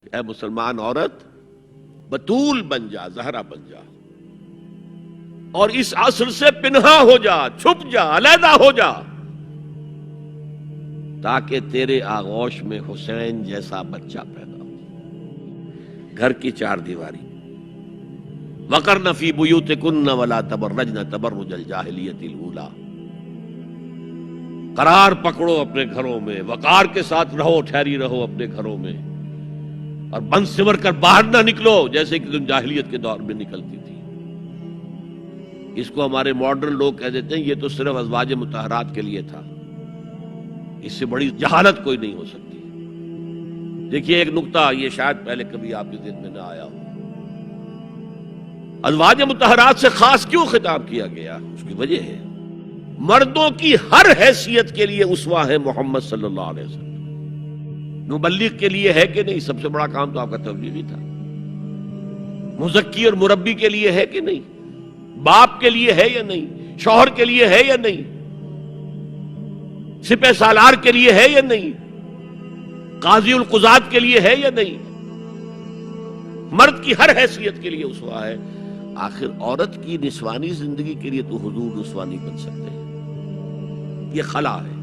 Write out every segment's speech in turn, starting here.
اے مسلمان عورت بطول بن جا، زہرا بن جا، اور اس عصر سے پنہا ہو جا، چھپ جا، علیحدہ ہو جا، تاکہ تیرے آغوش میں حسین جیسا بچہ پیدا ہو۔ گھر کی چار دیواری، وقرن فی بیوتکن ولا تبرجن تبرج الجاہلیت الاولی، قرار پکڑو اپنے گھروں میں، وقار کے ساتھ رہو، ٹھہری رہو اپنے گھروں میں، اور بند سمر کر باہر نہ نکلو جیسے کہ تم جاہلیت کے دور میں نکلتی تھی۔ اس کو ہمارے ماڈرن لوگ کہہ دیتے ہیں یہ تو صرف ازواج مطہرات کے لیے تھا، اس سے بڑی جہالت کوئی نہیں ہو سکتی۔ دیکھیے ایک نقطہ، یہ شاید پہلے کبھی آپ کے ذہن میں نہ آیا ہو، ازواج مطہرات سے خاص کیوں خطاب کیا گیا؟ اس کی وجہ ہے مردوں کی ہر حیثیت کے لیے اسوہ ہے محمد صلی اللہ علیہ وسلم۔ مبلغ کے لیے ہے کہ نہیں؟ سب سے بڑا کام تو آپ کا تبلیغی تھا۔ مزکی اور مربی کے لیے ہے کہ نہیں؟ باپ کے لیے ہے یا نہیں؟ شوہر کے لیے ہے یا نہیں؟ سپہ سالار کے لیے ہے یا نہیں؟ قاضی القضات کے لیے ہے یا نہیں؟ مرد کی ہر حیثیت کے لیے اسوہ ہے۔ آخر عورت کی نسوانی زندگی کے لیے تو حضور اسوہ نہیں بن سکتے، یہ خلا ہے۔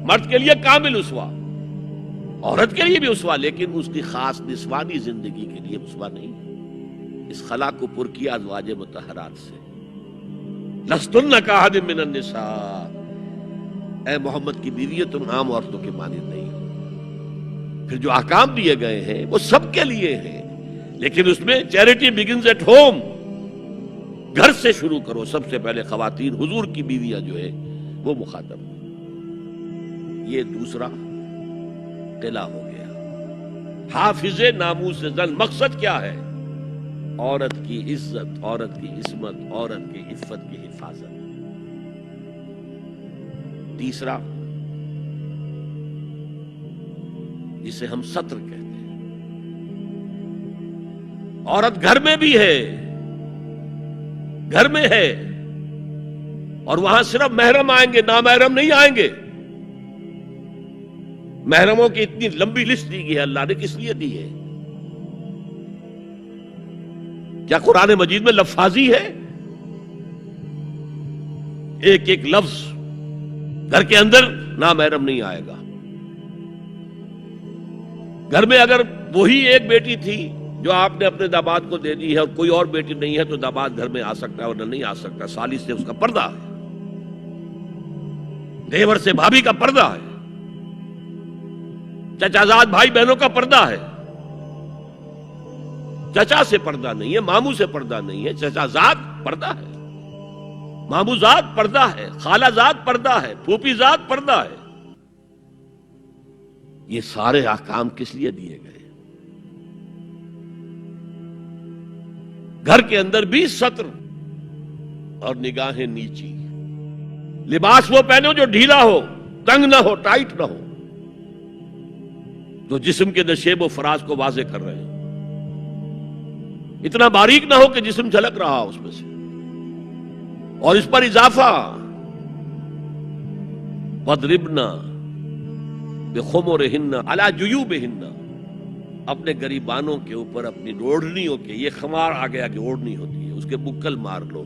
مرد کے لیے کامل اسوہ، عورت کے لیے بھی اسوہ، لیکن اس کی خاص نسوانی زندگی کے لیے اسوہ نہیں۔ اس خلا کو پر کیا ازواج مطہرات سے۔ لستن کاحد من النساء، اے محمد کی بیوی تم عام عورتوں کے مانند نہیں ہو۔ پھر جو احکام دیے گئے ہیں وہ سب کے لیے ہیں، لیکن اس میں چیریٹی بگنز ایٹ ہوم، گھر سے شروع کرو۔ سب سے پہلے خواتین، حضور کی بیویاں جو ہے وہ مخاطب ہیں۔ یہ دوسرا قلعہ ہو گیا، حافظ ناموس زن۔ مقصد کیا ہے؟ عورت کی عزت، عورت کی عصمت، عورت کی عفت کی حفاظت۔ تیسرا جسے ہم ستر کہتے ہیں، عورت گھر میں بھی ہے، گھر میں ہے، اور وہاں صرف محرم آئیں گے، نامحرم نہیں آئیں گے۔ محرموں کی اتنی لمبی لسٹ دی گئی ہے، اللہ نے کس لیے دی ہے؟ کیا قرآن مجید میں لفاظی ہے؟ ایک ایک لفظ گھر کے اندر نامحرم نہیں آئے گا۔ گھر میں اگر وہی ایک بیٹی تھی جو آپ نے اپنے داماد کو دے دی ہے اور کوئی اور بیٹی نہیں ہے تو داماد گھر میں آ سکتا ہے اور نہیں آ سکتا۔ سالی سے اس کا پردہ ہے، دیور سے بھابھی کا پردہ ہے، چچا زاد بھائی بہنوں کا پردہ ہے۔ چچا سے پردہ نہیں ہے، ماموں سے پردہ نہیں ہے، چچا زاد پردہ ہے، ماموں زاد پردہ ہے، خالہ زاد پردہ ہے، پھوپھی زاد پردہ ہے۔ یہ سارے احکام کس لیے دیے گئے؟ گھر کے اندر بھی ستر اور نگاہیں نیچی۔ لباس وہ پہنو جو ڈھیلا ہو، تنگ نہ ہو، ٹائٹ نہ ہو، تو جسم کے نشیب و فراز کو واضح کر رہے ہیں۔ اتنا باریک نہ ہو کہ جسم جھلک رہا اس میں سے، اور اس پر اضافہ وَاضْرِبْنَا بِخُمُرِهِنَّ عَلَى جُيُوبِهِنَّ، اپنے گریبانوں کے اوپر اپنی اوڑھنیوں کے، یہ خمار آ گیا کہ اوڑھنی ہوتی ہے، اس کے بکل مار لو،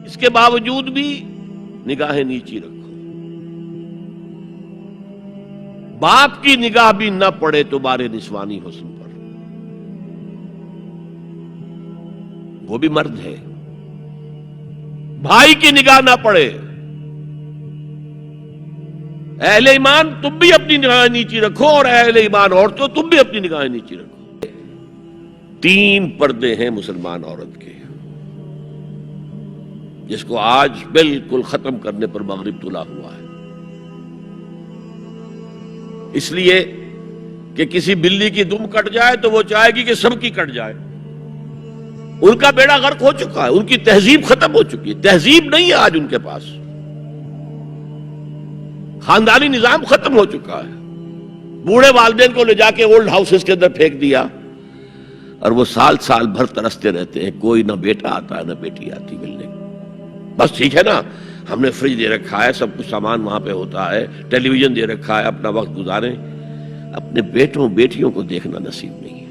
اس کے باوجود بھی نگاہیں نیچی رکھو۔ باپ کی نگاہ بھی نہ پڑے تمہارے نسوانی حسن پر، وہ بھی مرد ہے۔ بھائی کی نگاہ نہ پڑے۔ اہل ایمان تم بھی اپنی نگاہیں نیچی رکھو، اور اہل ایمان عورتوں تم بھی اپنی نگاہیں نیچی رکھو۔ تین پردے ہیں مسلمان عورت کے، جس کو آج بالکل ختم کرنے پر مغرب تلا ہوا ہے، اس لیے کہ کسی بلی کی دم کٹ جائے تو وہ چاہے گی کہ سب کی کٹ جائے۔ ان کا بیڑا غرق ہو چکا ہے، ان کی تہذیب ختم ہو چکی ہے، تہذیب نہیں ہے آج ان کے پاس، خاندانی نظام ختم ہو چکا ہے۔ بوڑھے والدین کو لے جا کے اولڈ ہاؤسز کے اندر پھینک دیا، اور وہ سال سال بھر ترستے رہتے ہیں، کوئی نہ بیٹا آتا ہے نہ بیٹی آتی ملنے۔ بس ٹھیک ہے نا، ہم نے فریج دے رکھا ہے، سب کچھ سامان وہاں پہ ہوتا ہے، ٹیلی ویژن دے رکھا ہے، اپنا وقت گزاریں۔ اپنے بیٹوں بیٹیوں کو دیکھنا نصیب نہیں ہے۔